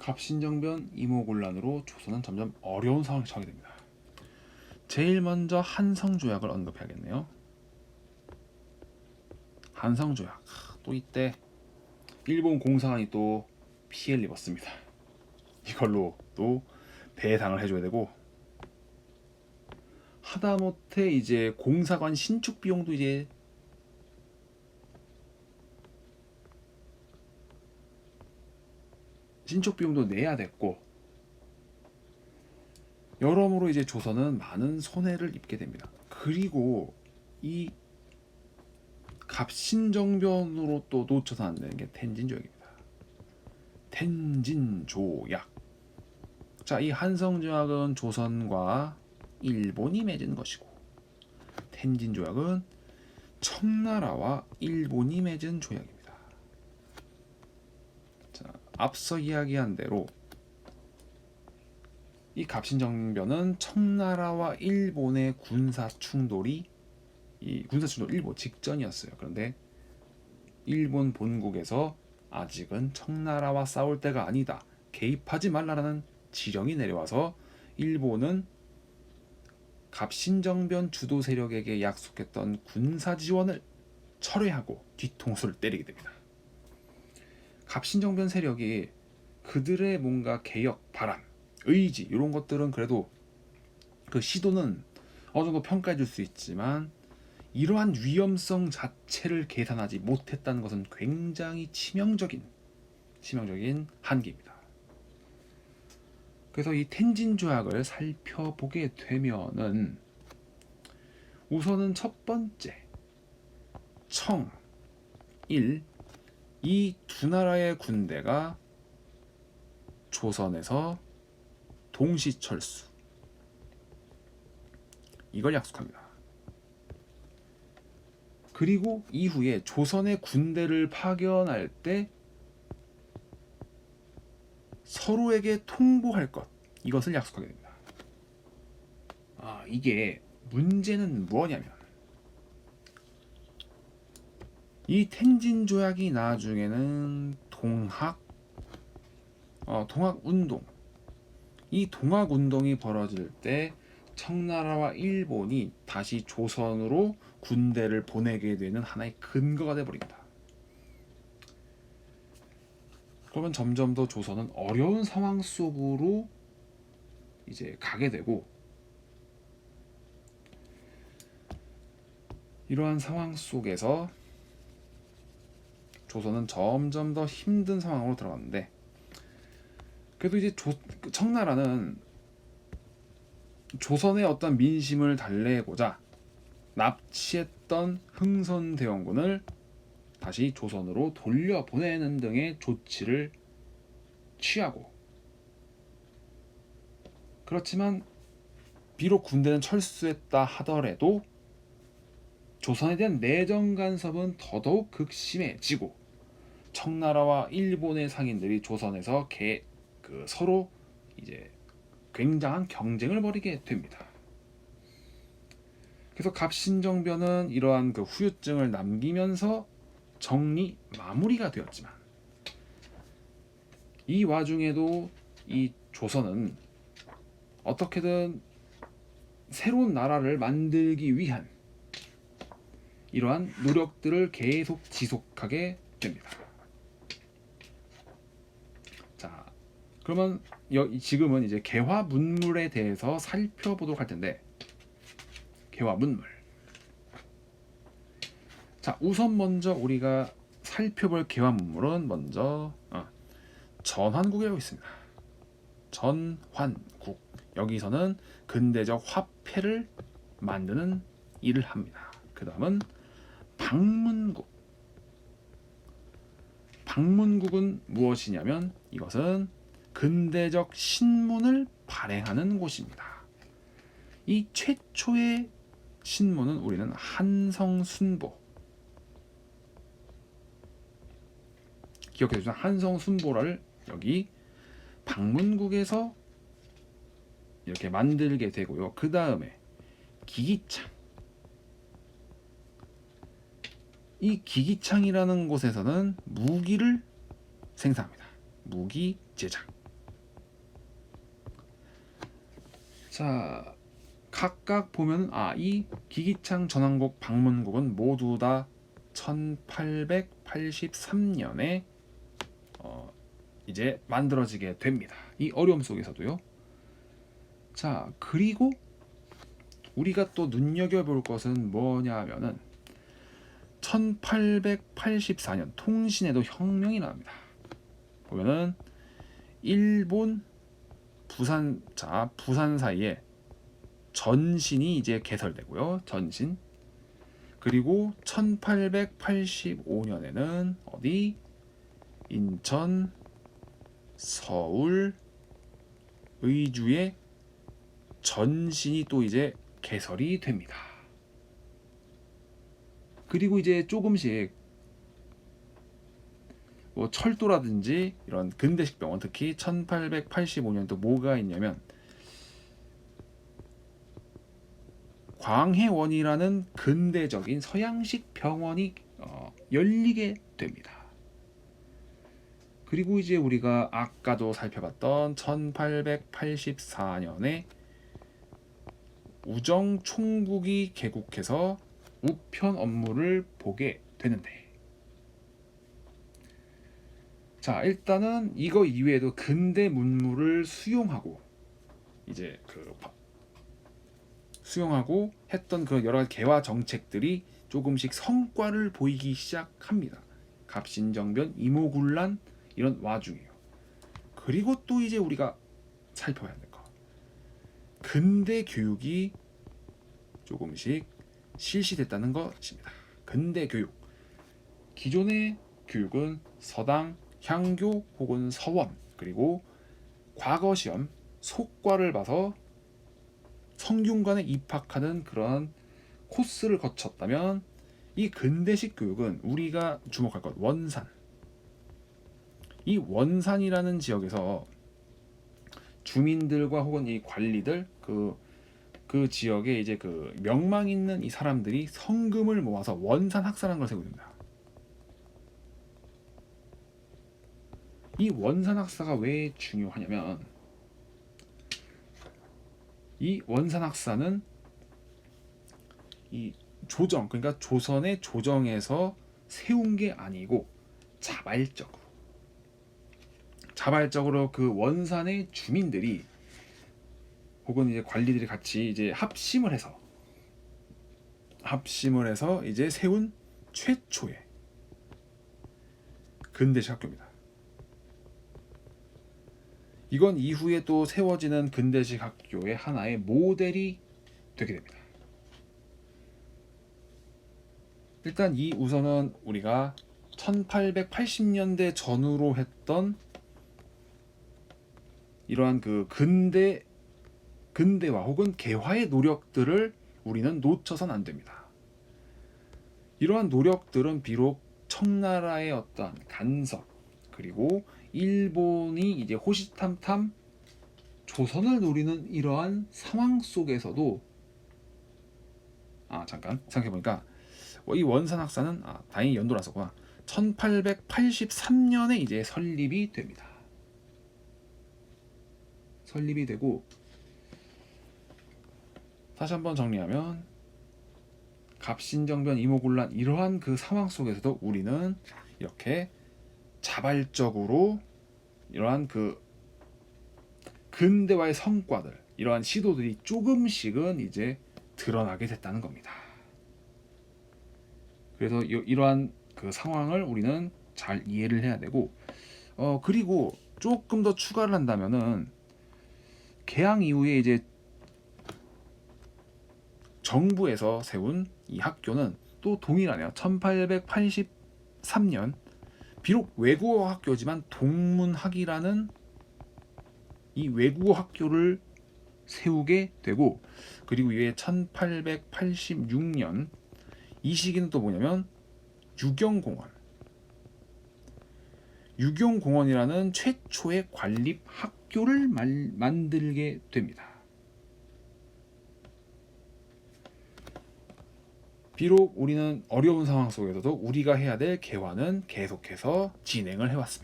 갑신정변 이모곤란으로 조선은 점점 어려운 상황에 처하게 됩니다. 제일 먼저 한성조약을 언급해야겠네요. 한성조약, 또 이때 일본 공사관이 또 피해를 입었습니다. 이걸로 또 배상을 해줘야 되고, 하다못해 이제 공사관 신축 비용도 이제 내야 됐고, 여러모로 이제 조선은 많은 손해를 입게 됩니다. 그리고 이 갑신정변으로 또 놓쳐서 안 되는 게 텐진조약입니다. 텐진조약. 자, 이 한성조약은 조선과 일본이 맺은 것이고, 텐진조약은 청나라와 일본이 맺은 조약입니다. 자, 앞서 이야기한 대로 이 갑신정변은 청나라와 일본의 군사 충돌 일보 직전이었어요. 그런데 일본 본국에서 아직은 청나라와 싸울 때가 아니다, 개입하지 말라라는 지령이 내려와서 일본은 갑신정변 주도 세력에게 약속했던 군사 지원을 철회하고 뒤통수를 때리게 됩니다. 갑신정변 세력이 그들의 뭔가 개혁 바람, 의지 이런 것들은 그래도 그 시도는 어느 정도 평가해 줄 수 있지만, 이러한 위험성 자체를 계산하지 못했다는 것은 굉장히 치명적인 한계입니다. 그래서 이 텐진 조약을 살펴보게 되면은 우선은 첫 번째, 청, 일, 이 두 나라의 군대가 조선에서 동시 철수, 이걸 약속합니다. 그리고 이후에 조선의 군대를 파견할 때 서로에게 통보할 것, 이것을 약속하게 됩니다. 이게 문제는 뭐냐면, 이 텐진 조약이 나중에는 동학 운동, 이 동학 운동이 벌어질 때 청나라와 일본이 다시 조선으로 군대를 보내게 되는 하나의 근거가 되어버립니다. 그러면 점점 더 조선은 어려운 상황 속으로 이제 가게 되고, 이러한 상황 속에서 조선은 점점 더 힘든 상황으로 들어갔는데, 그래도 이제 청나라는 조선의 어떤 민심을 달래고자 납치했던 흥선대원군을 다시 조선으로 돌려보내는 등의 조치를 취하고, 그렇지만 비록 군대는 철수했다 하더라도 조선에 대한 내정 간섭은 더더욱 극심해지고, 청나라와 일본의 상인들이 조선에서 서로 이제 굉장한 경쟁을 벌이게 됩니다. 그래서 갑신정변은 이러한 그 후유증을 남기면서 마무리가 되었지만, 이 와중에도 이 조선은 어떻게든 새로운 나라를 만들기 위한 이러한 노력들을 계속 지속하게 됩니다. 자, 그러면 지금은 이제 개화문물에 대해서 살펴보도록 할 텐데, 개화문물. 자, 우선 먼저 우리가 살펴볼 개화문물은 먼저 전환국이라고 있습니다. 전환국. 여기서는 근대적 화폐를 만드는 일을 합니다. 그 다음은 방문국. 방문국은 무엇이냐면, 이것은 근대적 신문을 발행하는 곳입니다. 이 최초의 신문은 우리는 한성순보, 기억해 주세요. 한성순보를 여기 방문국에서 이렇게 만들게 되고요. 그 다음에 기기창, 이 기기창이라는 곳에서는 무기를 생산합니다. 무기 제작. 자, 각각 보면 이 기기창 전왕국 방문국은 모두 다 1883년에 이제 만들어지게 됩니다. 이 어려움 속에서도요. 자, 그리고 우리가 또 눈여겨볼 것은 뭐냐면은 1884년 통신에도 혁명이 납니다. 보면은 일본 부산 사이에 전신이 이제 개설되고요. 전신. 그리고 1885년에는 어디? 인천, 서울, 의주의 전신이 또 이제 개설이 됩니다. 그리고 이제 조금씩 뭐 철도라든지 이런 근대식 병원, 특히 1885년도 뭐가 있냐면 광해원이라는 근대적인 서양식 병원이 열리게 됩니다. 그리고 이제 우리가 아까도 살펴봤던 1884년에 우정 총국이 개국해서 우편 업무를 보게 되는데, 자, 일단은 이거 이외에도 근대 문물을 수용하고 했던 그 여러 가지 개화 정책들이 조금씩 성과를 보이기 시작합니다. 갑신정변, 이모군란 이런 와중이에요. 그리고 또 이제 우리가 살펴봐야 될 거, 근대 교육이 조금씩 실시됐다는 것입니다. 근대 교육. 기존의 교육은 서당, 향교 혹은 서원, 그리고 과거 시험, 속과를 봐서 성균관에 입학하는 그런 코스를 거쳤다면, 이 근대식 교육은 우리가 주목할 것, 원산. 이 원산이라는 지역에서 주민들과 혹은 이 관리들, 그 지역에 이제 그 명망 있는 이 사람들이 성금을 모아서 원산 학사라는 걸 세우게 됩니다. 이 원산 학사가 왜 중요하냐면, 이 원산 학사는 이 조정, 그러니까 조선의 조정에서 세운 게 아니고 자발적으로 그 원산의 주민들이 혹은 이제 관리들이 같이 이제 합심을 해서 이제 세운 최초의 근대식 학교입니다. 이건 이후에 또 세워지는 근대식 학교의 하나의 모델이 되게 됩니다. 일단 이 우선은 우리가 1880년대 전후로 했던 이러한 그 근대화 혹은 개화의 노력들을 우리는 놓쳐선 안 됩니다. 이러한 노력들은 비록 청나라의 어떤 간섭, 그리고 일본이 이제 호시탐탐 조선을 노리는 이러한 상황 속에서도, 잠깐 생각해보니까 이 원산학사는 다행히 연도를 안 썼구나. 1883년에 이제 설립이 됩니다. 설립이 되고, 다시 한번 정리하면 갑신정변, 이모군란 이러한 그 상황 속에서도 우리는 이렇게 자발적으로 이러한 그 근대화의 성과들, 이러한 시도들이 조금씩은 이제 드러나게 됐다는 겁니다. 그래서 이러한 그 상황을 우리는 잘 이해를 해야 되고, 그리고 조금 더 추가를 한다면은 개항 이후에 이제 정부에서 세운 이 학교는 또 동일하네요. 1883년, 비록 외국어 학교지만 동문학이라는 이 외국어 학교를 세우게 되고, 그리고 이후에 1886년, 이 시기는 또 뭐냐면 유경공원이라는 최초의 관립 학교를 만들게 됩니다. 비록 우리는 어려운 상황 속에서도 우리가 해야 될 개화는 계속해서 진행을 해왔습니다.